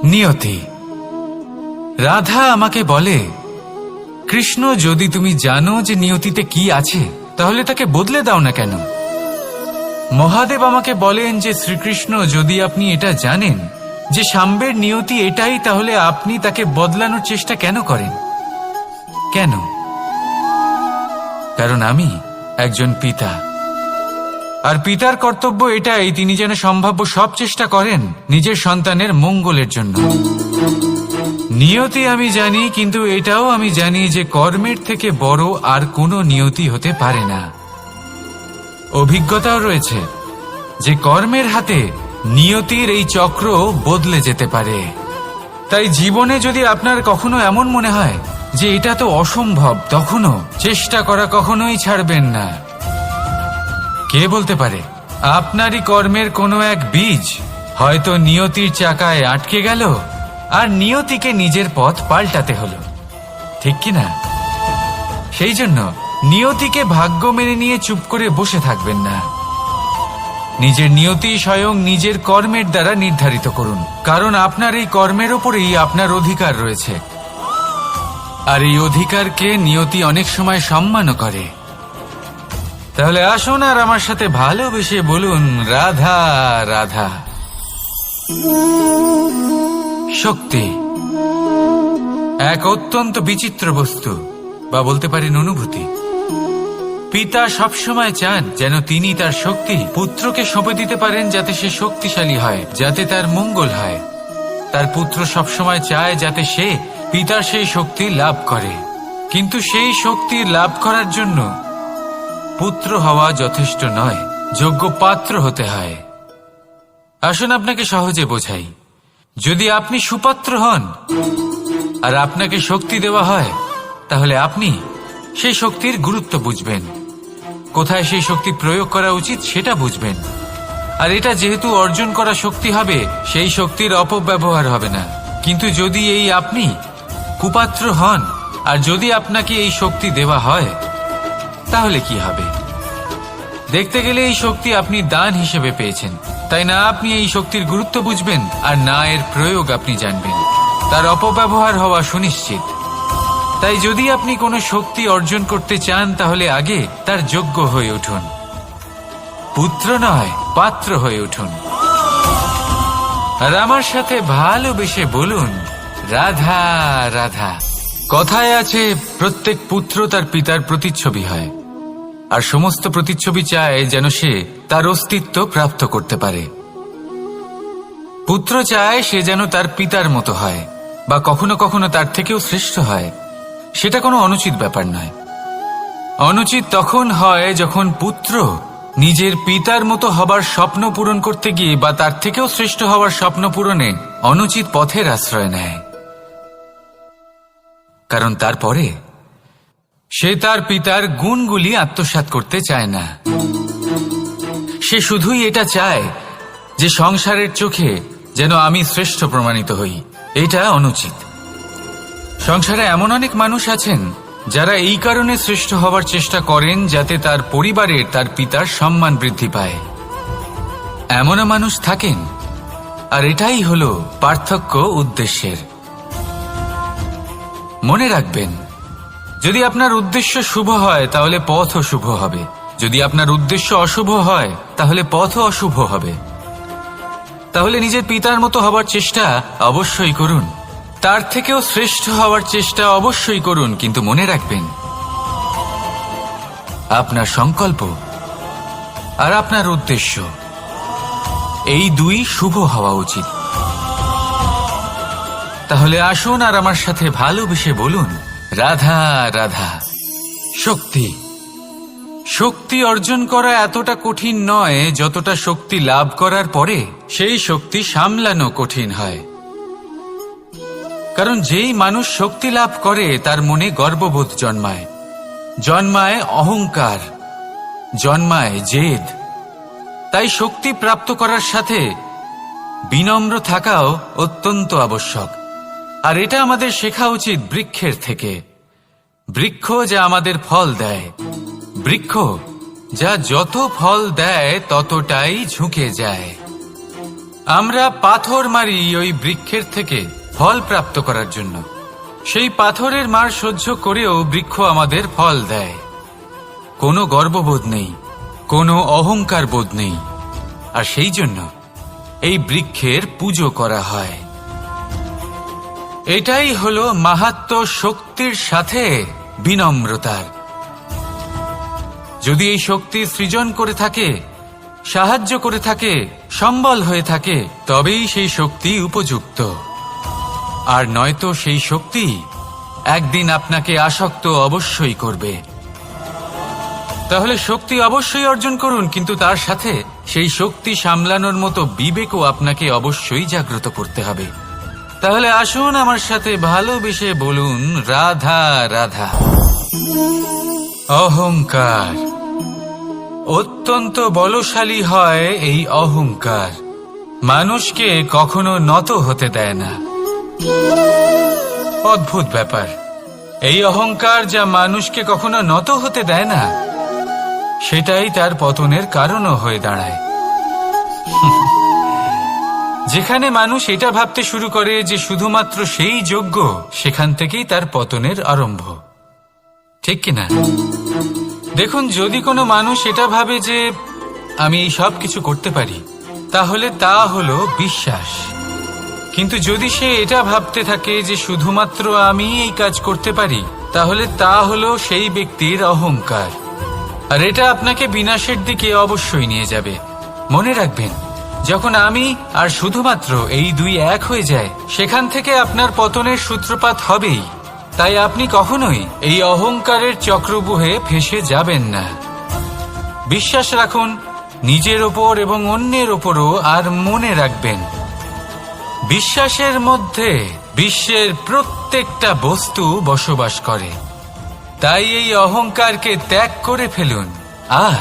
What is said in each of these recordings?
নিয়তি। রাধা আমাকে বলে, কৃষ্ণ, যদি তুমি জানো যে নিয়তিতে কি আছে তাহলে তাকে বদলে দাও না কেন? মহাদেব আমাকে বলেন যে শ্রীকৃষ্ণ, যদি আপনি এটা জানেন যে সাম্বের নিয়তি এটাই, তাহলে আপনি তাকে বদলানোর চেষ্টা কেন করেন? কেন? কারণ আমি একজন পিতা, আর পিতার কর্তব্য এটাই, তিনি যেন সম্ভাব্য সব চেষ্টা করেন নিজের সন্তানের মঙ্গলের জন্য। নিয়তি আমি জানি, কিন্তু এটাও আমি জানি যে কর্মের থেকে বড় আর কোনো নিয়তি হতে পারে না। অভিজ্ঞতাও রয়েছে যে কর্মের হাতে নিয়তির এই চক্র বদলে যেতে পারে। তাই জীবনে যদি আপনার কখনো এমন মনে হয় যে এটা তো অসম্ভব, তখনও চেষ্টা করা কখনোই ছাড়বেন না। কে বলতে পারে আপনারই কর্মের কোনো এক বীজ হয়তো নিয়তির চাকায় আটকে গেল আর নিয়তিকে নিজের পথ পাল্টাতে হলো, ঠিক কিনা? সেই জন্য নিয়তিকে ভাগ্য মেনে নিয়ে চুপ করে বসে থাকবেন না। নিজের নিয়তি স্বয়ং নিজের কর্মের দ্বারা নির্ধারিত করুন, কারণ আপনার এই কর্মের ওপরেই আপনার অধিকার রয়েছে। আর এই অধিকারকে নিয়তি অনেক সময় সম্মানও করে। তাহলে আসুন আর আমার সাথে ভালোবেসে বলুন, রাধা রাধা। শক্তি এক অত্যন্ত বিচিত্র বস্তু, বা বলতে পারেন অনুভূতি। পিতা সবসময় চান যেন তিনি তার শক্তি পুত্রকে সঁপে দিতে পারেন, যাতে সে শক্তিশালী হয়, যাতে তার মঙ্গল হয়। তার পুত্র সবসময় চায় যাতে সে পিতার সেই শক্তি লাভ করে, কিন্তু সেই শক্তি লাভ করার জন্য পুত্র হওয়া যথেষ্ট নয়, যোগ্য পাত্র হতে হয়। আসুন আপনাকে সহজে বোঝাই। যদি আপনি সুপাত্র হন আর আপনাকে শক্তি দেওয়া হয়, তাহলে আপনি সেই শক্তির গুরুত্ব বুঝবেন, কোথায় সেই শক্তি প্রয়োগ করা উচিত সেটা বুঝবেন। আর এটা যেহেতু অর্জন করা শক্তি হবে, সেই শক্তির অপব্যবহার হবে না। কিন্তু যদি এই আপনি কুপাত্র হন আর যদি আপনাকে এই শক্তি দেওয়া হয়, তাহলে কি হবে? দেখতে গেলে এই শক্তি আপনি দান হিসেবে পেয়েছেন, তাই না আপনি এই শক্তির গুরুত্ব বুঝবেন আর না এর প্রয়োগ আপনি জানবেন। তার অপব্যবহার হওয়া সুনিশ্চিত। তাই যদি আপনি কোনো শক্তি অর্জন করতে চান, তাহলে আগে তার যোগ্য হয়ে উঠুন। পুত্র নয়, পাত্র হয়ে উঠুন। আর আমার সাথে ভালোবেসে বলুন, রাধা রাধা। কথায় আছে, প্রত্যেক পুত্র তার পিতার প্রতিচ্ছবি হয়, আর সমস্ত প্রতিচ্ছবি চায় যেন সে তার অস্তিত্ব প্রাপ্ত করতে পারে। পুত্র চায় সে যেন তার পিতার মতো হয়, বা কখনো কখনো তার থেকেও শ্রেষ্ঠ হয়। সেটা কোনো অনুচিত ব্যাপার নয়। অনুচিত তখন হয় যখন পুত্র নিজের পিতার মতো হবার স্বপ্ন পূরণ করতে গিয়ে বা তার থেকেও শ্রেষ্ঠ হওয়ার স্বপ্ন পূরণে অনুচিত পথের আশ্রয় নেয়। কারণ তারপরে সে তার পিতার গুণগুলি আত্মসাৎ করতে চায় না। সে শুধুই এটা চায় যে সংসারের চোখে যেন আমি শ্রেষ্ঠ প্রমাণিত হই। এটা অনুচিত। সংসারে এমন অনেক মানুষ আছেন যারা এই কারণে শ্রেষ্ঠ হবার চেষ্টা করেন যাতে তার পরিবারের তার পিতার সম্মান বৃদ্ধি পায়। এমনও মানুষ থাকেন, আর এটাই হলো পার্থক্য উদ্দেশ্যের। মনে রাখবেন, যদি আপনার উদ্দেশ্য শুভ হয় তাহলে পথও শুভ হবে, যদি আপনার উদ্দেশ্য অশুভ হয় তাহলে পথও অশুভ হবে। তাহলে নিজের পিতার মতো হবার চেষ্টা অবশ্যই করুন, তার থেকেও শ্রেষ্ঠ হওয়ার চেষ্টা অবশ্যই করুন, কিন্তু মনে রাখবেন আপনার সংকল্প আর আপনার উদ্দেশ্য এই দুই শুভ হওয়া উচিত। তাহলে আসুন আর আমার সাথে ভালোবেসে বলুন, রাধা রাধা। শক্তি শক্তি অর্জন করা এতটা কঠিন নয় যতটা শক্তি লাভ করার পরে সেই শক্তি সামলানো কঠিন হয়। কারণ যেই মানুষ শক্তি লাভ করে তার মনে গর্ববোধ জন্মায়, জন্মায় অহংকার, জন্মায় জেদ। তাই শক্তি প্রাপ্ত করার সাথে বিনম্র থাকাও অত্যন্ত আবশ্যক। আর এটা আমাদের শেখা উচিত বৃক্ষের থেকে। বৃক্ষ যা আমাদের ফল দেয়, বৃক্ষ যা যত ফল দেয় ততটাই ঝুঁকে যায়। আমরা পাথর মারি ওই বৃক্ষের থেকে ফল প্রাপ্ত করার জন্য। সেই পাথরের মার সহ্য করেও বৃক্ষ আমাদের ফল দেয়। কোনো গর্ববোধ নেই, কোনো অহংকার বোধ নেই, আর সেই জন্য এই বৃক্ষের পুজো করা হয়। এটাই হলো মাহাত্ম্য শক্তির সাথে বিনম্রতার। যদি এই শক্তি সৃজন করে থাকে, সাহায্য করে থাকে, সম্বল হয়ে থাকে, তবেই সেই শক্তি উপযুক্ত। আর নয়তো সেই শক্তি একদিন আপনাকে আসক্ত অবশ্যই করবে। তাহলে শক্তি অবশ্যই অর্জন করুন, কিন্তু তার সাথে সেই শক্তি সামলানোর মতো বিবেকও আপনাকে অবশ্যই জাগ্রত করতে হবে। তাহলে আসুন আমার সাথে ভালোবেসে বলুন, রাধা রাধা। অহংকার অত্যন্ত বলশালী হয়। এই অহংকার মানুষকে কখনো নত হতে দেয় না। অদ্ভুত ব্যাপার, এই অহংকার যা মানুষকে কখনো নত হতে দেয় না, সেটাই তার পতনের কারণও হয়ে দাঁড়ায়। যেখানে মানুষ এটা ভাবতে শুরু করে যে শুধুমাত্র সেই যোগ্য, সেখান থেকেই তার পতনের আরম্ভ। ঠিক কিনা? দেখুন, যদি কোনো মানুষ এটা ভাবে যে আমি এই সব কিছু করতে পারি, তাহলে তা হলো বিশ্বাস। কিন্তু যদি সে এটা ভাবতে থাকে যে শুধুমাত্র আমি এই কাজ করতে পারি, তাহলে তা হলো সেই ব্যক্তির অহংকার। আর এটা আপনাকে বিনাশের দিকে অবশ্যই নিয়ে যাবে। মনে রাখবেন, যখন আমি আর শুধুমাত্র এই দুই এক হয়ে যায়, সেখান থেকে আপনার পতনের সূত্রপাত হবেই। তাই আপনি কখনোই এই অহংকারের চক্রব্যূহে ফেঁসে যাবেন না। বিশ্বাস রাখুন নিজের ওপর এবং অন্যের ওপরও। আর মনে রাখবেন, বিশ্বাসের মধ্যে বিশ্বের প্রত্যেকটা বস্তু বসবাস করে। তাই এই অহংকারকে ত্যাগ করে ফেলুন আর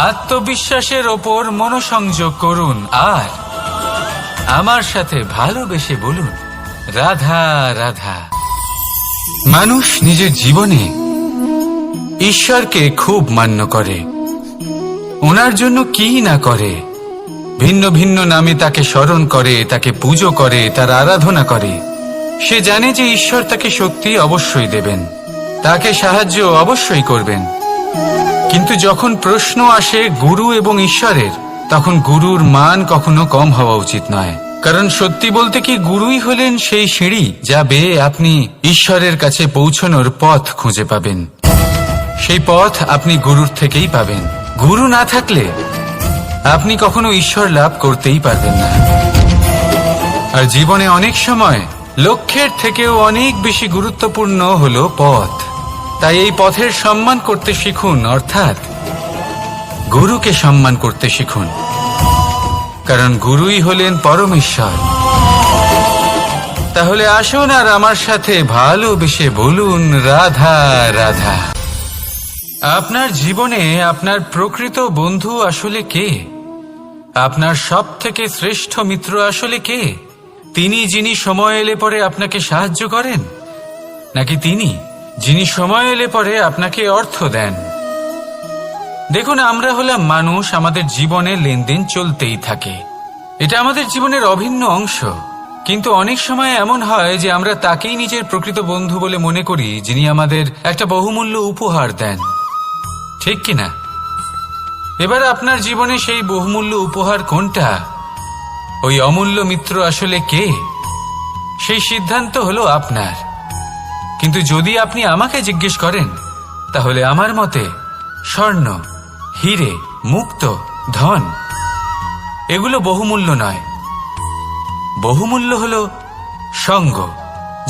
আত্মবিশ্বাসের ওপর মনোসংযোগ করুন। আর আমার সাথে ভালোবেসে বলুন, রাধা রাধা। মানুষ নিজের জীবনে ঈশ্বরকে খুব মান্য করে। ওনার জন্য কি না করে, ভিন্ন ভিন্ন নামে তাকে স্মরণ করে, তাকে পুজো করে, তার আরাধনা করে। সে জানে যে ঈশ্বর তাকে শক্তি অবশ্যই দেবেন, তাকে সাহায্য অবশ্যই করবেন। কিন্তু যখন প্রশ্ন আসে গুরু এবং ঈশ্বরের, তখন গুরুর মান কখনো কম হওয়া উচিত নয়। কারণ সত্যি বলতে কি, গুরুই হলেন সেই সিঁড়ি যা বেয়ে আপনি ঈশ্বরের কাছে পৌঁছানোর পথ খুঁজে পাবেন। সেই পথ আপনি গুরুর থেকেই পাবেন। গুরু না থাকলে আপনি কখনো ঈশ্বর লাভ করতেই পারবেন না। আর জীবনে অনেক সময় লক্ষ্যের থেকেও অনেক বেশি গুরুত্বপূর্ণ হলো পথ। তাই এই পথের সম্মান করতে শিখুন, অর্থাৎ গুরুকে সম্মান করতে শিখুন। কারণ গুরুই হলেন পরমেশ্বর। তাহলে আসুন আর আমার সাথে ভালোবেসে বলুন, রাধা রাধা। আপনার জীবনে আপনার প্রকৃত বন্ধু আসলে কে? আপনার সব থেকে শ্রেষ্ঠ মিত্র আসলে কে? তিনি যিনি সময় এলে পরে আপনাকে সাহায্য করেন, নাকি তিনি যিনি সময় এলে পরে আপনাকে অর্থ দেন? দেখুন, আমরা হলাম মানুষ, আমাদের জীবনে লেনদেন চলতেই থাকে। এটা আমাদের জীবনের অভিন্ন অংশ। কিন্তু অনেক সময় এমন হয় যে আমরা তাকেই নিজের প্রকৃত বন্ধু বলে মনে করি, যিনি আমাদের একটা বহুমূল্য উপহার দেন। ঠিক কিনা? এবার আপনার জীবনে সেই বহুমূল্য উপহার কোনটা, ওই অমূল্য মিত্র আসলে কে, সেই সিদ্ধান্ত হলো আপনার। কিন্তু যদি আপনি আমাকে জিজ্ঞেস করেন, তাহলে আমার মতে স্বর্ণ, হিরে, মুক্ত, ধন এগুলো বহুমূল্য নয়। বহুমূল্য হলো সঙ্গ,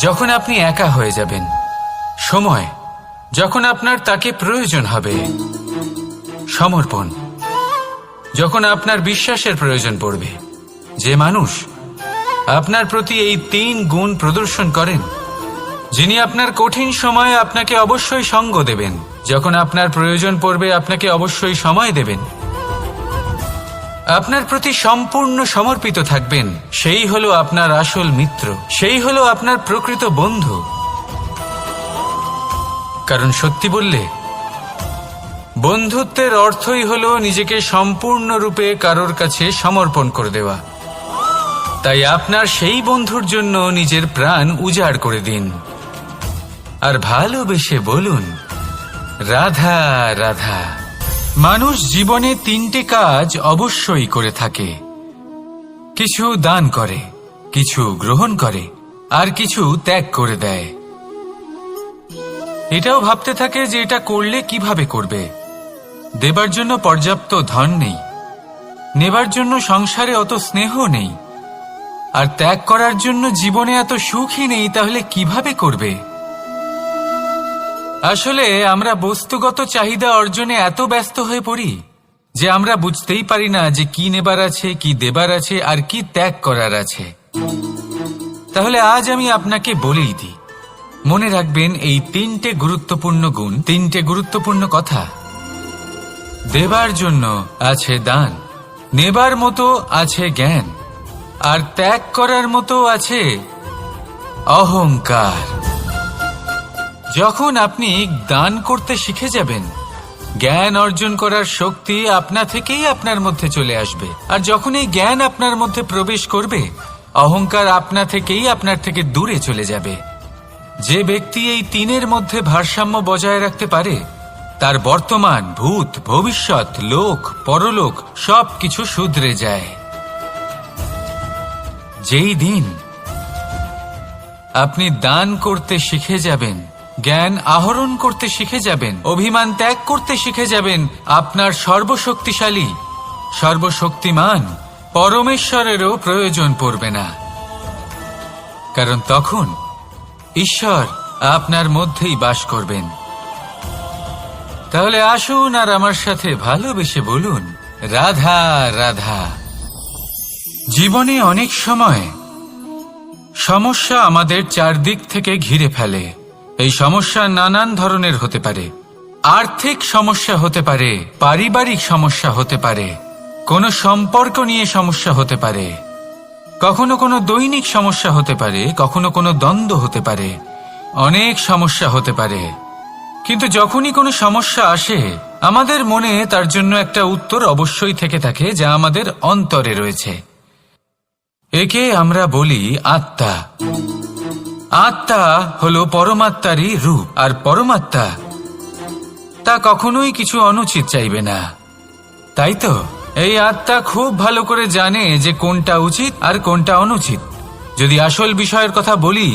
যখন আপনি একা হয়ে যাবেন, সময়, যখন আপনার তাকে প্রয়োজন হবে, সমর্পণ, যখন আপনার বিশ্বাসের প্রয়োজন পড়বে। যে মানুষ আপনার প্রতি এই 3 গুণ প্রদর্শন করেন, যিনি আপনার কঠিন সময়ে আপনাকে অবশ্যই সঙ্গ দেবেন, যখন আপনার প্রয়োজন পড়বে আপনাকে অবশ্যই সময় দেবেন, আপনার প্রতি সম্পূর্ণ সমর্পিত থাকবেন, সেই হলো আপনার আসল মিত্র, সেই হলো আপনার প্রকৃত বন্ধু। কারণ সত্যি বললে, বন্ধুত্বের অর্থই হলো নিজেকে সম্পূর্ণরূপে কারোর কাছে সমর্পণ করে দেওয়া। তাই আপনার সেই বন্ধুর জন্য নিজের প্রাণ উজাড় করে দিন আর ভালোবেসে বলুন, রাধা রাধা। মানুষ জীবনে 3টে কাজ অবশ্যই করে থাকে, কিছু দান করে, কিছু গ্রহণ করে, আর কিছু ত্যাগ করে দেয়। এটাও ভাবতে থাকে যে এটা করলে কিভাবে করবে। দেবার জন্য পর্যাপ্ত ধন নেই, নেবার জন্য সংসারে অত স্নেহ নেই, আর ত্যাগ করার জন্য জীবনে এত সুখই নেই, তাহলে কিভাবে করবে? আসলে আমরা বস্তুগত চাহিদা অর্জনে এত ব্যস্ত হয়ে পড়ি যে আমরা বুঝতেই পারি না যে কি নেবার আছে, কি দেবার আছে, আর কি ত্যাগ করার আছে। তাহলে আজ আমি আপনাকে বলেই দিই, মনে রাখবেন এই 3টে গুরুত্বপূর্ণ গুণ, 3টে গুরুত্বপূর্ণ কথা। দেবার জন্য আছে দান, নেবার মতো আছে জ্ঞান, আর ত্যাগ করার মতো আছে অহংকার। যখন আপনি দান করতে শিখে যাবেন, জ্ঞান অর্জন করার শক্তি আপনা থেকেই আপনার মধ্যে চলে আসবে। আর যখন এই জ্ঞান আপনার মধ্যে প্রবেশ করবে, অহংকার আপনা থেকেই আপনার থেকে দূরে চলে যাবে। যে ব্যক্তি এই 3-এর মধ্যে ভারসাম্য বজায় রাখতে পারে, তার বর্তমান, ভূত, ভবিষ্যৎ, লোক, পরলোক সবকিছু শুধরে যায়। যেই দিন আপনি দান করতে শিখে যাবেন, জ্ঞান আহরণ করতে শিখে যাবেন, অভিমান ত্যাগ করতে শিখে যাবেন, আপনার সর্বশক্তিশালী, সর্বশক্তিমান পরমেশ্বরেরও প্রয়োজন পড়বে না। কারণ তখন ঈশ্বর আপনার মধ্যেই বাস করবেন। তাহলে আসুন আর আমার সাথে ভালোবেসে বলুন, রাধা রাধা। জীবনে অনেক সময় সমস্যা আমাদের চারদিক থেকে ঘিরে ফেলে। এই সমস্যা নানান ধরনের হতে পারে। আর্থিক সমস্যা হতে পারে, পারিবারিক সমস্যা হতে পারে, কোনো সম্পর্ক নিয়ে সমস্যা হতে পারে, কখনো কোনো দৈনিক সমস্যা হতে পারে, কখনো কোনো দ্বন্দ্ব হতে পারে, অনেক সমস্যা হতে পারে। কিন্তু যখনই কোনো সমস্যা আসে, আমাদের মনে তার জন্য একটা উত্তর অবশ্যই থেকে থাকে, যা আমাদের অন্তরে রয়েছে। একে আমরা বলি আত্মা। আত্মা হলো পরমাত্মারই রূপ, আর পরমাত্মা তা কখনোই কিছু অনুচিত চাইবে না, তাই তো? এই আত্মা খুব ভালো করে জানে যে কোনটা উচিত আর কোনটা অনুচিত। যদি আসল বিষয়ের কথা বলি,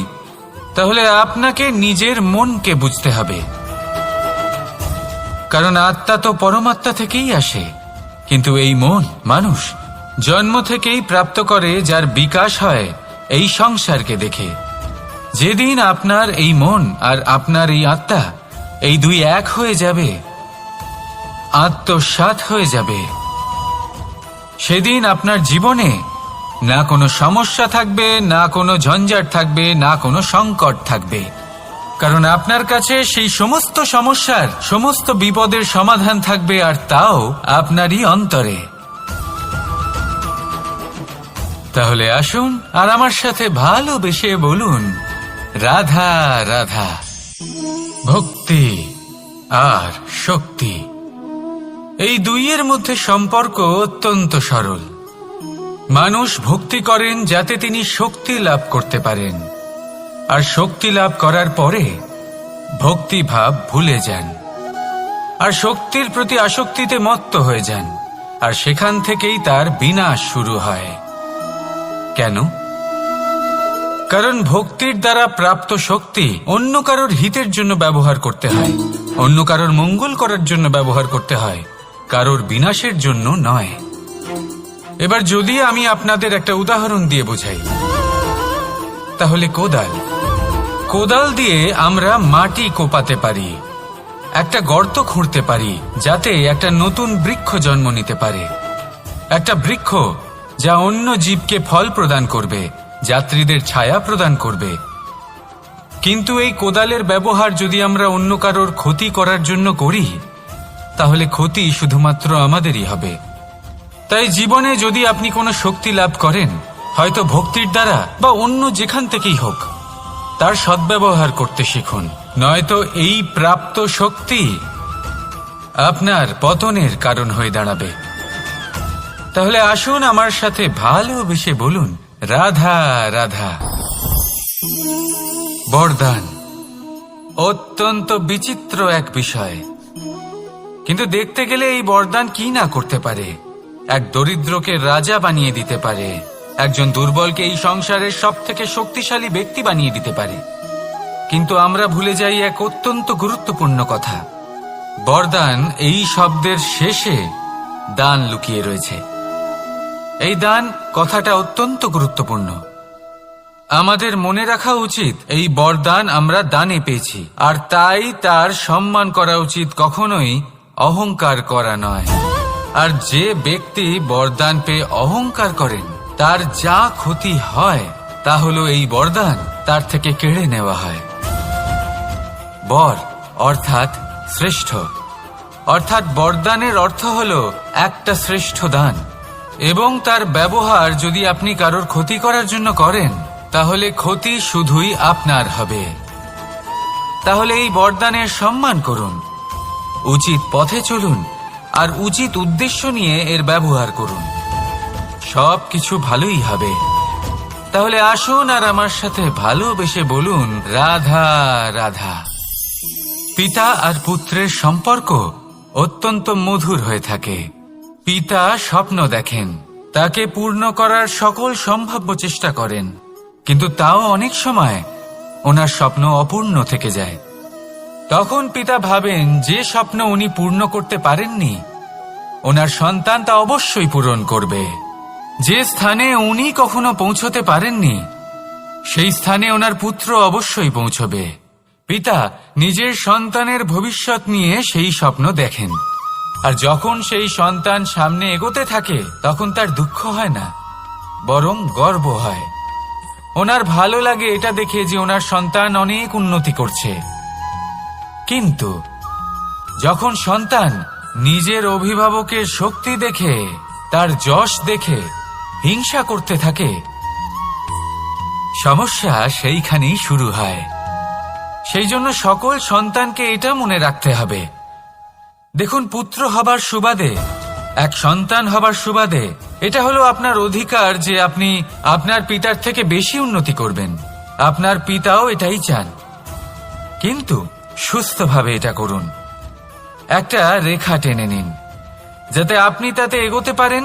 তাহলে আপনাকে নিজের মনকে বুঝতে হবে। কারণ আত্মা তো পরমাত্মা থেকেই আসে, কিন্তু এই মন মানুষ জন্ম থেকেই প্রাপ্ত করে, যার বিকাশ হয় এই সংসারকে দেখে। যেদিন আপনার এই মন আর আপনার এই আত্মা, এই দুই এক হয়ে যাবে, আত্মসাৎ হয়ে যাবে, সেদিন আপনার জীবনে না কোনো সমস্যা থাকবে, না কোনো ঝঞ্ঝাট থাকবে, না কোনো সংকট থাকবে। কারণ আপনার কাছে সেই সমস্ত সমস্যার, সমস্ত বিপদের সমাধান থাকবে, আর তাও আপনারই অন্তরে। তাহলে আসুন আর আমার সাথে ভালোবেসে বলুন, রাধা রাধা। ভক্তি আর শক্তি, এই দুইয়ের মধ্যে সম্পর্ক অত্যন্ত সরল। মানুষ ভক্তি করেন যাতে তিনি শক্তি লাভ করতে পারেন, আর শক্তি লাভ করার পরে ভক্তি ভাব ভুলে যান, আর শক্তির প্রতি আসক্তিতে মত্ত হয়ে যান, আর সেখান থেকেই তার বিনাশ শুরু হয়। কেন? কারণ ভক্তির দ্বারা প্রাপ্ত শক্তি অন্য কারোর হিতের জন্য ব্যবহার করতে হয়, অন্য কারোর মঙ্গল করার জন্য ব্যবহার করতে হয়, কারোর বিনাশের জন্য নয়। এবার যদি আমি আপনাদের একটা উদাহরণ দিয়ে বোঝাই, তাহলে কোদাল দিয়ে আমরা মাটি কোপাতে পারি, একটা গর্ত খুঁড়তে পারি, যাতে একটা নতুন বৃক্ষ জন্ম নিতে পারে। একটা বৃক্ষ যা অন্য জীবকে ফল প্রদান করবে, যাত্রীদের ছায়া প্রদান করবে। কিন্তু এই কোদালের ব্যবহার যদি আমরা অন্য কারোর ক্ষতি করার জন্য করি, তাহলে ক্ষতি শুধুমাত্র আমাদেরই হবে। তাই জীবনে যদি আপনি কোনো শক্তি লাভ করেন, হয়তো ভক্তির দ্বারা বা অন্য যেখান থেকেই হোক, তার সদ্ব্যবহার করতে শিখুন, নয়তো এই প্রাপ্ত শক্তি আপনার পতনের কারণ হয়ে দাঁড়াবে। তাহলে আসুন আমার সাথে ভালোবেসে বলুন, রাধা রাধা। বরদান অত্যন্ত বিচিত্র এক বিষয়, কিন্তু দেখতে গেলে এই বরদান কি না করতে পারে। এক দরিদ্রকে রাজা বানিয়ে দিতে পারে, একজন দুর্বলকে এই সংসারের সবথেকে শক্তিশালী ব্যক্তি বানিয়ে দিতে পারে। কিন্তু আমরা ভুলে যাই এক অত্যন্ত গুরুত্বপূর্ণ কথা। বরদান এই শব্দের শেষে দান লুকিয়ে রয়েছে। এই দান কথাটা অত্যন্ত গুরুত্বপূর্ণ। আমাদের মনে রাখা উচিত এই বরদান আমরা দানে পেয়েছি, আর তাই তার সম্মান করা উচিত, কখনোই অহংকার করা নয়। আর যে ব্যক্তি বরদান পেয়ে অহংকার করেন তার যা ক্ষতি হয় তা হলো এই বরদান তার থেকে কেড়ে নেওয়া হয়। বর অর্থাৎ শ্রেষ্ঠ, অর্থাৎ বরদানের অর্থ হলো একটা শ্রেষ্ঠ দান, এবং তার ব্যবহার যদি আপনি কারোর ক্ষতি করার জন্য করেন তাহলে ক্ষতি শুধুই আপনার হবে। তাহলে এই বরদানের সম্মান করুন, উচিত পথে চলুন, আর উচিত উদ্দেশ্য নিয়ে এর ব্যবহার করুন, সব কিছু ভালোই হবে। তাহলে আসুন আর আমার সাথে ভালোবেসে বলুন রাধা রাধা। পিতা আর পুত্রের সম্পর্ক অত্যন্ত মধুর হয়ে থাকে। পিতা স্বপ্ন দেখেন, তাকে পূর্ণ করার সকল সম্ভাব্য চেষ্টা করেন, কিন্তু তাও অনেক সময় ওনার স্বপ্ন অপূর্ণ থেকে যায়। তখন পিতা ভাবেন যে স্বপ্ন উনি পূর্ণ করতে পারেননি ওনার সন্তান তা অবশ্যই পূরণ করবে। যে স্থানে উনি কখনো পৌঁছতে পারেননি সেই স্থানে ওনার পুত্র অবশ্যই পৌঁছবে। পিতা নিজের সন্তানের ভবিষ্যৎ নিয়ে সেই স্বপ্ন দেখেন, আর যখন সেই সন্তান সামনে এগোতে থাকে তখন তার দুঃখ হয় না, বরং গর্ব হয়। ওনার ভালো লাগে এটা দেখে যে ওনার সন্তান অনেক উন্নতি করছে। কিন্তু যখন সন্তান নিজের অভিভাবকের শক্তি দেখে, তার যশ দেখে হিংসা করতে থাকে, সমস্যা সেইখানেই শুরু হয়। সেই জন্য সকল সন্তানকে এটা মনে রাখতে হবে, দেখুন, পুত্র হবার সুবাদে, এক সন্তান হবার সুবাদে এটা হলো আপনার অধিকার যে আপনি আপনার পিতার থেকে বেশি উন্নতি করবেন। আপনার পিতাও এটাই চান, কিন্তু সুস্থভাবে এটা করুন। একটা রেখা টেনে নিন যাতে আপনি তাতে এগোতে পারেন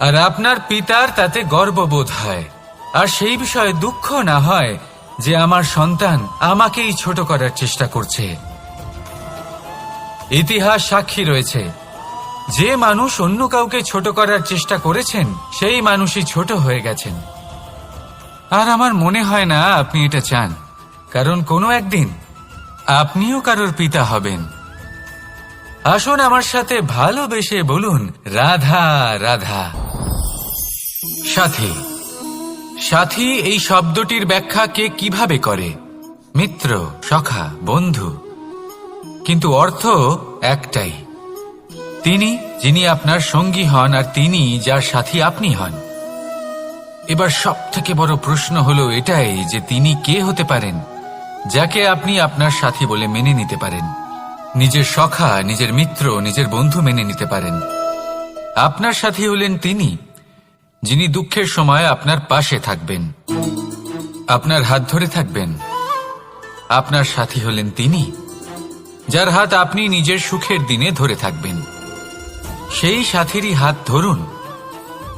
আর আপনার পিতার তাতে গর্ববোধ হয়, আর সেই বিষয়ে দুঃখ না হয় যে আমার সন্তান আমাকেই ছোট করার চেষ্টা করছে। ইতিহাস সাক্ষী রয়েছে, যে মানুষ অন্য কাউকে ছোট করার চেষ্টা করেছেন সেই মানুষই ছোট হয়ে গেছেন। আর আমার মনে হয় না আপনি এটা চান, কারণ কোনো একদিন আপনিও কারোর পিতা হবেন। আসুন আমার সাথে ভালোবেসে বলুন রাধা রাধা। সাথী, সাথী এই শব্দটির ব্যাখ্যা কে কিভাবে করে? মিত্র, সখা, বন্ধু, কিন্তু অর্থ একটাই। তিনি যিনি আপনার সঙ্গী হন আর তিনি যার সাথী আপনি হন। এবার সব থেকে বড় প্রশ্ন হলো এটাই যে তিনি কে হতে পারেন যাকে আপনি আপনার সাথী বলে মেনে নিতে পারেন, নিজের সখা, নিজের মিত্র, নিজের বন্ধু মেনে নিতে পারেন। আপনার সাথী হলেন তিনি যিনি দুঃখের সময় আপনার পাশে থাকবেন, আপনার হাত ধরে থাকবেন। আপনার সাথী হলেন তিনি যার হাত আপনি নিজের সুখের দিনে ধরে থাকবেন। সেই সাথীরই হাত ধরুন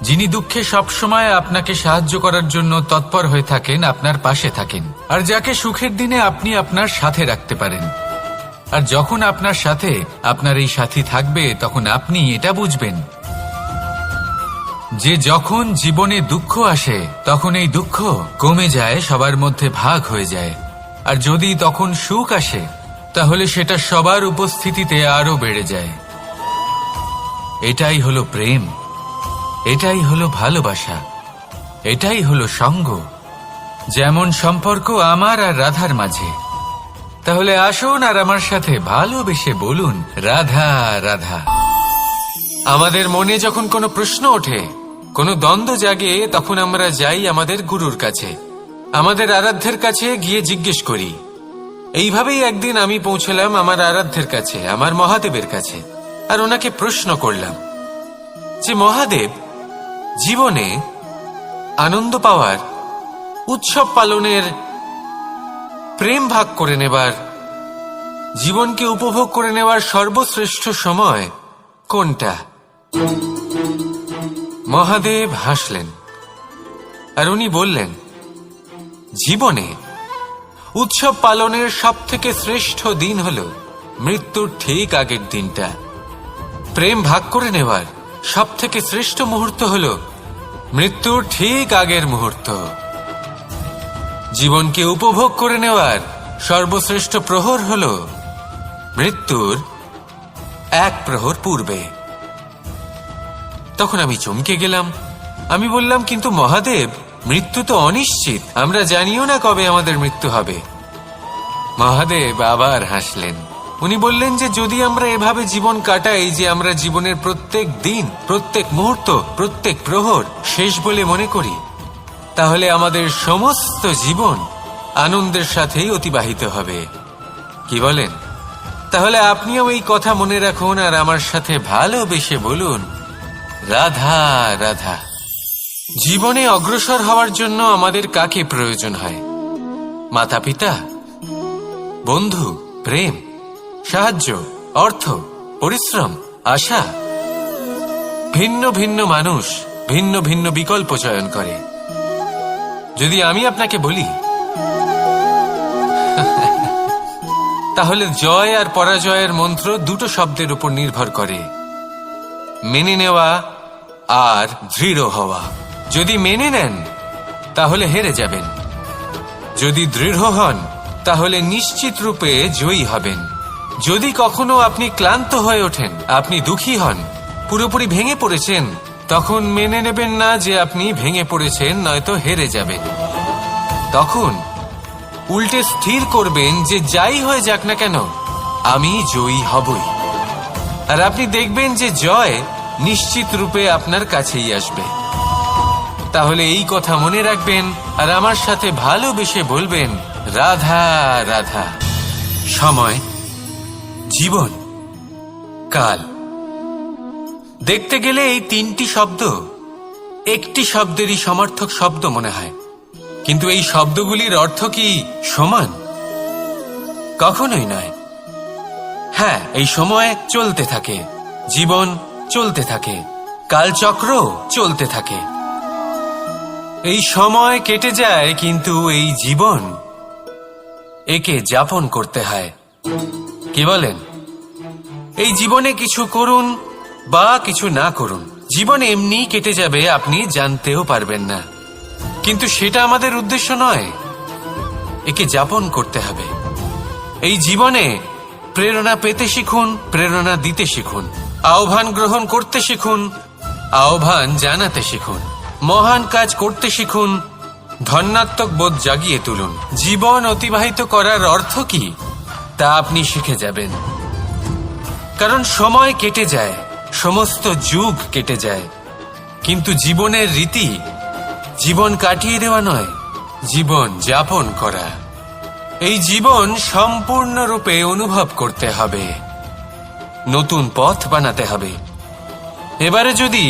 যিনি দুঃখে সবসময় আপনাকে সাহায্য করার জন্য তৎপর হয়ে থাকেন, আপনার পাশে থাকেন, আর যাকে সুখের দিনে আপনি আপনার সাথে রাখতে পারেন। আর যখন আপনার সাথে আপনার এই সাথী থাকবে তখন আপনি এটা বুঝবেন যে যখন জীবনে দুঃখ আসে তখন এই দুঃখ কমে যায়, সবার মধ্যে ভাগ হয়ে যায়। আর যদি তখন সুখ আসে তাহলে সেটা সবার উপস্থিতিতে আরো বেড়ে যায়। এটাই হলো প্রেম, এটাই হলো ভালোবাসা, এটাই হলো সঙ্গ, যেমন সম্পর্ক আমার আর রাধার মাঝে। তাহলে আসুন আর আমার সাথে ভালোবেসে বলুন রাধা রাধা। আমাদের মনে যখন কোনো প্রশ্ন ওঠে, কোনো দ্বন্দ্ব জাগে, তখন আমরা যাই আমাদের গুরুর কাছে, আমাদের আরাধ্যের কাছে গিয়ে জিজ্ঞেস করি। এইভাবেই একদিন আমি পৌঁছলাম আমার আরাধ্যের কাছে, আমার মহাদেবের কাছে, আর ওনাকে প্রশ্ন করলাম যে মহাদেব, জীবনে আনন্দ পাওয়ার, উৎসব পালনের, প্রেম ভাগ করে নেবার, জীবনকে উপভোগ করে নেওয়ার সর্বশ্রেষ্ঠ সময় কোনটা? মহাদেব হাসলেন আর উনি বললেন, জীবনে উৎসব পালনের সবথেকে শ্রেষ্ঠ দিন হল মৃত্যুর ঠিক আগের দিনটা। প্রেম ভাগ করে নেওয়ার সবথেকে শ্রেষ্ঠ মুহূর্ত হল মৃত্যুর ঠিক আগের মুহূর্ত। জীবনকে উপভোগ করে নেওয়ার সর্বশ্রেষ্ঠ প্রহর হল মৃত্যুর এক প্রহর পূর্বে। তখন আমি চমকে গেলাম। আমি বললাম, কিন্তু মহাদেব, মৃত্যু তো অনিশ্চিত, আমরা জানিও না কবে আমাদের মৃত্যু হবে। মহাদেব আবার হাসলেন। উনি বললেন যে যদি আমরা এভাবে জীবন কাটাই যে আমরা জীবনের প্রত্যেক দিন, প্রত্যেক মুহূর্ত, প্রত্যেক প্রহর শেষ বলে মনে করি, তাহলে আমাদের সমস্ত জীবন আনন্দের সাথেই অতিবাহিত হবে। কি বলেন? তাহলে আপনিও এই কথা মনে রাখুন আর আমার সাথে ভালোবেসে বলুন, রাধা রাধা। জীবনে অগ্রসর হওয়ার জন্য আমাদের কাকে প্রয়োজন হয়? মাতা পিতা, বন্ধু, প্রেম, সাহায্য, অর্থ, পরিশ্রম, আশা। ভিন্ন ভিন্ন মানুষ ভিন্ন ভিন্ন বিকল্প চয়ন করে। যদি আমি আপনাকে বলি, তাহলে জয় আর পরাজয়ের মন্ত্র দুটো শব্দের উপর নির্ভর করে, মেনে নেওয়া আর দৃঢ় হওয়া। যদি মেনে নেন তাহলে হেরে যাবেন, যদি দৃঢ় হন তাহলে নিশ্চিত রূপে জয়ী হবেন। যদি কখনো আপনি ক্লান্ত হয়ে ওঠেন, আপনি দুঃখী হন, পুরোপুরি ভেঙে পড়েছেন, তখন মেনে নেবেন না যে আপনি ভেঙে পড়েছেন, নয়তো হেরে যাবেন। তখন উল্টে স্থির করবেন যে যাই হয়ে যাক না কেন, আমি জয়ী হবই। আর আপনি দেখবেন যে জয় নিশ্চিত রূপে আপনার কাছেই আসবে। তাহলে এই কথা মনে রাখবেন আর আমার সাথে ভালোবেসে বলবেন, রাধা রাধা। সময়, জীবন, কাল। দেখতে গেলে এই তিনটি শব্দ একটি শব্দেরই সমার্থক শব্দ মনে হয়, কিন্তু এই শব্দগুলির অর্থ কি সমান? কখনোই নয়। হ্যাঁ, এই সময় চলতে থাকে, জীবন চলতে থাকে, কালচক্র চলতে থাকে। এই সময় কেটে যায়, কিন্তু এই জীবন, একে যাপন করতে হয়। কি বলেন? এই জীবনে কিছু করুন বা কিছু না করুন, জীবন এমনি কেটে যাবে, আপনি জানতেও পারবেন না। কিন্তু সেটা আমাদের উদ্দেশ্য নয়, একে যাপন করতে হবে। এই জীবনে প্রেরণা পেতে শিখুন, প্রেরণা দিতে শিখুন, আহ্বান গ্রহণ করতে শিখুন, আহ্বান জানাতে শিখুন, মহান কাজ করতে শিখুন, ধন্যাত্মক বোধ জাগিয়ে তুলুন। জীবন অতিবাহিত করার অর্থ কি তা আপনি শিখে যাবেন। কারণ সময় কেটে যায়, সমস্ত যুগ কেটে যায়, কিন্তু জীবনের রীতি জীবন কাটিয়ে দেওয়া নয়, জীবন যাপন করা। এই জীবন সম্পূর্ণরূপে অনুভব করতে হবে, নতুন পথ বানাতে হবে। এবারে যদি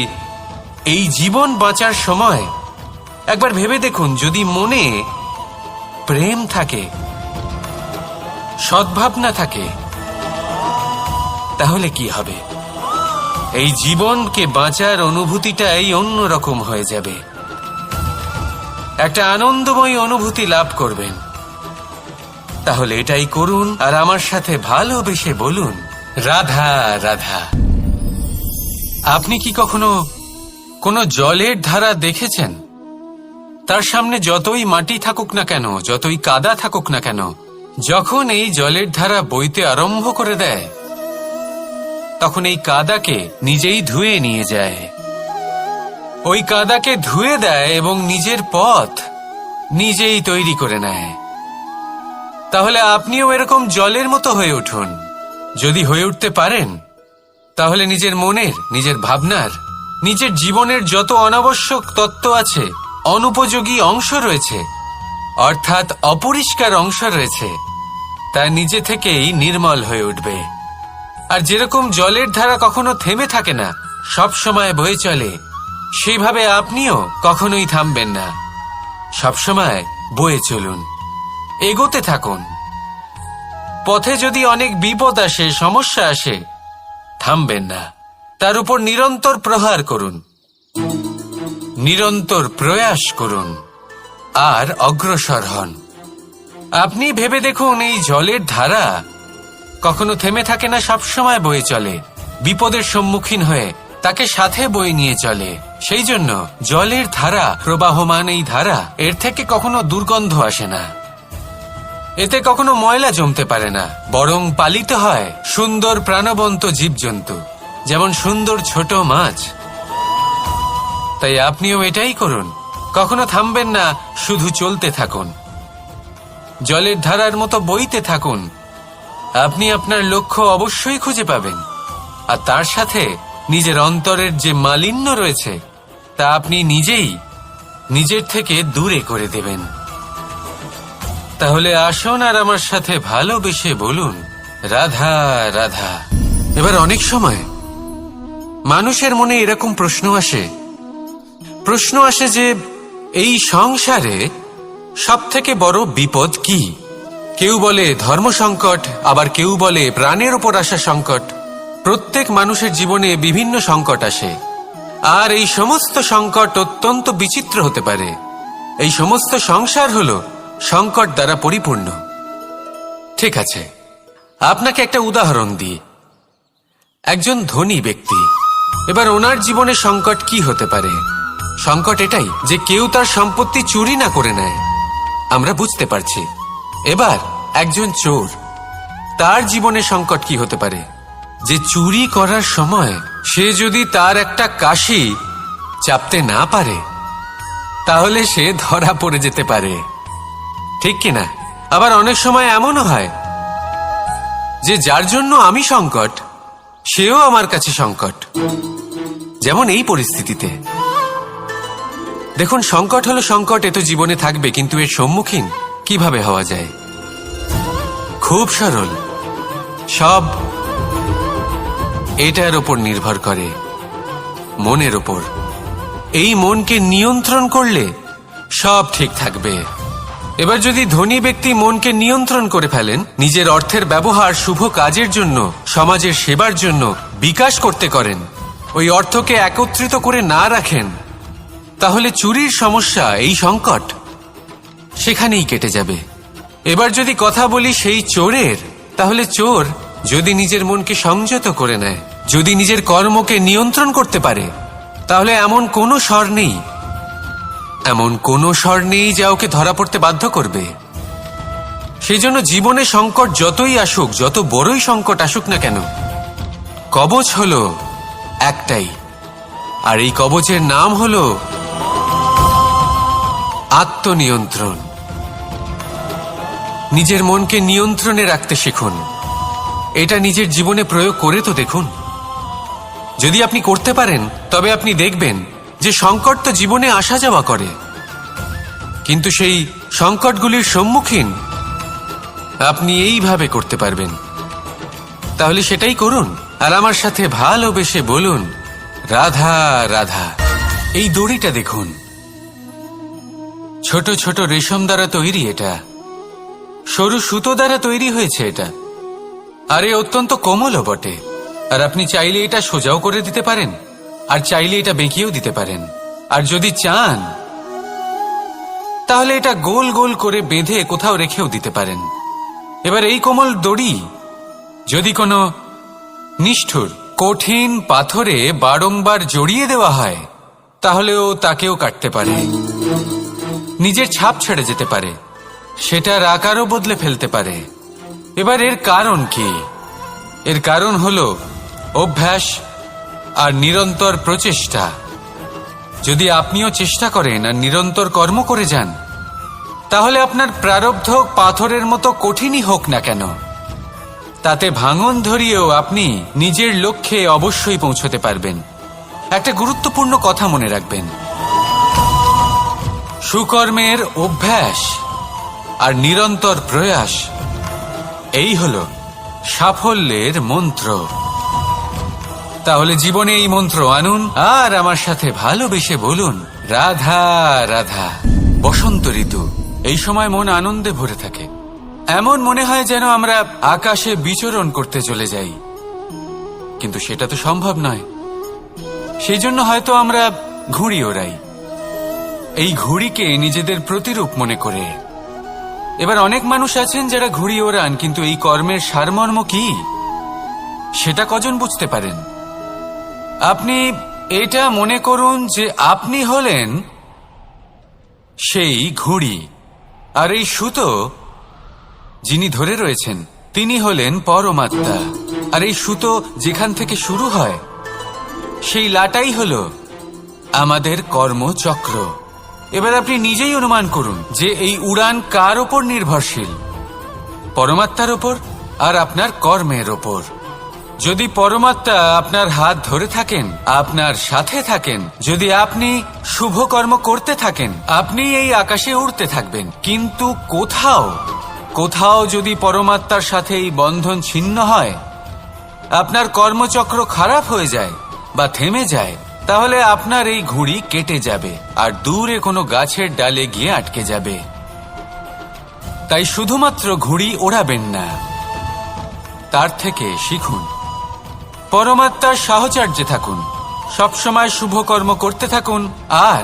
এই জীবন বাঁচার সময় একবার ভেবে দেখুন, যদি মনে প্রেম থাকে, সদ্ভাবনা থাকে, তাহলে কি হবে? এই জীবনকে বাঁচার অনুভূতিটাই অন্যরকম হয়ে যাবে, একটা আনন্দময় অনুভূতি লাভ করবেন। তাহলে এটাই করুন আর আমার সাথে ভালোবেসে বলুন, রাধা রাধা। আপনি কি কখনো কোনো জলের ধারা দেখেছেন? তার সামনে যতই মাটি থাকুক না কেন, যতই কাদা থাকুক না কেন, যখন এই জলের ধারা বইতে আরম্ভ করে দেয়, তখন এই কাদাকে নিজেই ধুয়ে নিয়ে যায়। ওই কাদাকে ধুয়ে দেয় এবং নিজের পথ নিজেই তৈরি করে নেয়। তাহলে আপনিও এরকম জলের মতো হয়ে উঠুন। যদি হয়ে উঠতে পারেন, তাহলে নিজের মনের, নিজের ভাবনার, নিজের জীবনের যত অনাবশ্যক তত্ত্ব আছে, অনুপযোগী অংশ রয়েছে, অর্থাৎ অপরিষ্কার অংশ রয়েছে, তা নিজে থেকেই নির্মল হয়ে উঠবে। আর যেরকম জলের ধারা কখনো থেমে থাকে না, সব সময় বয়ে চলে, সেইভাবে আপনিও কখনোই থামবেন না। সবসময় বয়ে চলুন, এগোতে থাকুন। পথে যদি অনেক বিপদ আসে, সমস্যা আসে, থামবেন না, তার উপর নিরন্তর প্রহার করুন, নিরন্তর প্রয়াস করুন আর অগ্রসর হন। আপনি ভেবে দেখুন, এই জলের ধারা কখনো থেমে থাকে না, সবসময় বয়ে চলে। বিপদের সম্মুখীন হয়ে তাকে সাথে বয়ে নিয়ে চলে। সেই জন্য জলের ধারা, প্রবাহমান এই ধারা, এর থেকে কখনো দুর্গন্ধ আসে না, এতে কখনো ময়লা জমতে পারে না, বরং পালিত হয় সুন্দর প্রাণবন্ত জীবজন্তু, যেমন সুন্দর ছোট মাছ। তাই আপনিও এটাই করুন, কখনো থামবেন না, শুধু চলতে থাকুন, জলের ধারার মতো বইতে থাকুন। আপনি আপনার লক্ষ্য অবশ্যই খুঁজে পাবেন, আর তার সাথে নিজের অন্তরের যে মালিন্য রয়েছে তা আপনি নিজেই নিজের থেকে দূরে করে দেবেন। তাহলে আসুন আর আমার সাথে ভালোবেসে বলুন, রাধা রাধা। এবার অনেক সময় মানুষের মনে এরকম প্রশ্ন আসে যে এই সংসারে সবথেকে বড় বিপদ কি? কেউ বলে ধর্ম সংকট, আবার কেউ বলে প্রাণের উপর আসা সংকট। প্রত্যেক মানুষের জীবনে বিভিন্ন সংকট আসে, আর এই সমস্ত সংকট অত্যন্ত বিচিত্র হতে পারে। এই সমস্ত সংসার হলো সংকট দ্বারা পরিপূর্ণ। ঠিক আছে, আপনাকে একটা উদাহরণ দিই। একজন ধনী ব্যক্তি, এবার ওনার জীবনে সংকট কি হতে পারে? সংকট এটাই যে কেউ তার সম্পত্তি চুরি না করে নেয়, আমরা বুঝতে পারছি। এবার একজন চোর, তার জীবনে সংকট কি হতে পারে? যে চুরি করার সময় সে যদি তার একটা কাশি চাপতে না পারে, তাহলে সে ধরা পড়ে যেতে পারে, ঠিক কিনা? আবার অনেক সময় এমনও হয় যে যার জন্য আমি সংকট, সেও আমার কাছে সংকট। যেমন এই পরিস্থিতিতে দেখুন, সংকট হলো সংকট, এ তো জীবনে থাকবে, কিন্তু এর সম্মুখীন কিভাবে হওয়া যায়? খুব সরল, সব এটার ওপর নির্ভর করে, মনের ওপর। এই মনকে নিয়ন্ত্রণ করলে সব ঠিক থাকবে। এবার যদি ধনী ব্যক্তি মনকে নিয়ন্ত্রণ করে ফেলেন, নিজের অর্থের ব্যবহার শুভ কাজের জন্য, সমাজের সেবার জন্য বিকাশ করতে করেন, ওই অর্থকে একত্রিত করে না রাখেন, তাহলে চুরির সমস্যা, এই সংকট সেখানেই কেটে যাবে। এবার যদি কথা বলি সেই চোরের, তাহলে চোর যদি নিজের মনকে সংযত করে নেয়, যদি নিজের কর্মকে নিয়ন্ত্রণ করতে পারে, তাহলে এমন কোনো স্বর নেই যা ওকে ধরা পড়তে বাধ্য করবে। সেই জন্য জীবনে সংকট যতই আসুক, যত বড়ই সংকট আসুক না কেন, কবচ হলো একটাই, আর এই কবচের নাম হলো আত্মনিয়ন্ত্রণ। নিজের মনকে নিয়ন্ত্রণে রাখতে শিখুন। এটা নিজের জীবনে প্রয়োগ করে তো দেখুন। যদি আপনি করতে পারেন, তবে আপনি দেখবেন যে সংকট তো জীবনে আসা যাওয়া করে, কিন্তু সেই সংকটগুলির সম্মুখীন আপনি এইভাবে করতে পারবেন। তাহলে সেটাই করুন, আর আমার সাথে ভালোবেসে বলুন, রাধা রাধা। এই দড়িটা দেখুন, ছোট ছোট রেশম দ্বারা তৈরি, এটা সরু সুতো দ্বারা তৈরি হয়েছে এটা, আর এ অত্যন্ত কোমলও বটে। আর আপনি চাইলে এটা সোজাও করে দিতে পারেন, আর চাইলে এটা বেঁকিয়েও দিতে পারেন, আর যদি চান তাহলে এটা গোল গোল করে বেঁধে কোথাও রেখেও দিতে পারেন। এবার এই কোমল দড়ি যদি কোনো নিষ্ঠুর কঠিন পাথরে বারংবার জড়িয়ে দেওয়া হয়, তাহলেও তাকেও কাটতে পারে, নিজের ছাপ ছেড়ে যেতে পারে, সেটার আকারও বদলে ফেলতে পারে। এবার এর কারণ কি? এর কারণ হলো অভ্যাস আর নিরন্তর প্রচেষ্টা। যদি আপনিও চেষ্টা করেন আর নিরন্তর কর্ম করে যান, তাহলে আপনার প্রারব্ধ পাথরের মতো কঠিনই হোক না কেন, তাতে ভাঙন ধরিয়েও আপনি নিজের লক্ষ্যে অবশ্যই পৌঁছতে পারবেন। একটা গুরুত্বপূর্ণ কথা মনে রাখবেন, সুকর্মের অভ্যাস আর নিরন্তর প্রয়াস, এই হলো সাফল্যের মন্ত্র। তাহলে জীবনে এই মন্ত্র আনুন আর আমার সাথে ভালোবেসে বলুন, রাধা রাধা। বসন্ত ঋতু, এই সময় মন আনন্দে ভরে থাকে। এমন মনে হয় যেন আমরা আকাশে বিচরণ করতে চলে যাই, কিন্তু সেটা তো সম্ভব নয়। সেই জন্য হয়তো আমরা ঘুড়ি ওড়াই, এই ঘুড়িকে নিজেদের প্রতিরূপ মনে করে। এবার অনেক মানুষ আছেন যারা ঘুড়ি ওড়ান, কিন্তু এই কর্মের সারমর্ম কি সেটা কজন বুঝতে পারেন? আপনি এটা মনে করুন যে আপনি হলেন সেই ঘুড়ি, আর এই সুতো যিনি ধরে রয়েছেন তিনি হলেন পরমাত্মা। আর এই সুতো যেখান থেকে শুরু হয় সেই লাটাই হলো আমাদের কর্মচক্র। এবার আপনি নিজেই অনুমান করুন যে এই উড়ান কার ওপর নির্ভরশীল, পরমাত্মার ওপর আর আপনার কর্মের ওপর। যদি পরমাত্মা আপনার হাত ধরে থাকেন, আপনার সাথে থাকেন, যদি আপনি শুভ কর্ম করতে থাকেন, আপনি এই আকাশে উড়তে থাকবেন। কিন্তু কোথাও যদি পরমাত্মার সাথে এই বন্ধন ছিন্ন হয়, আপনার কর্মচক্র খারাপ হয়ে যায় বা থেমে যায়, তাহলে আপনার এই ঘুড়ি কেটে যাবে আর দূরে কোনো গাছের ডালে গিয়ে আটকে যাবে। তাই শুধুমাত্র ঘুড়ি ওড়াবেন না, তার থেকে শিখুন, পরমাত্মার সাহচর্যে থাকুন, সবসময় শুভ কর্ম করতে থাকুন আর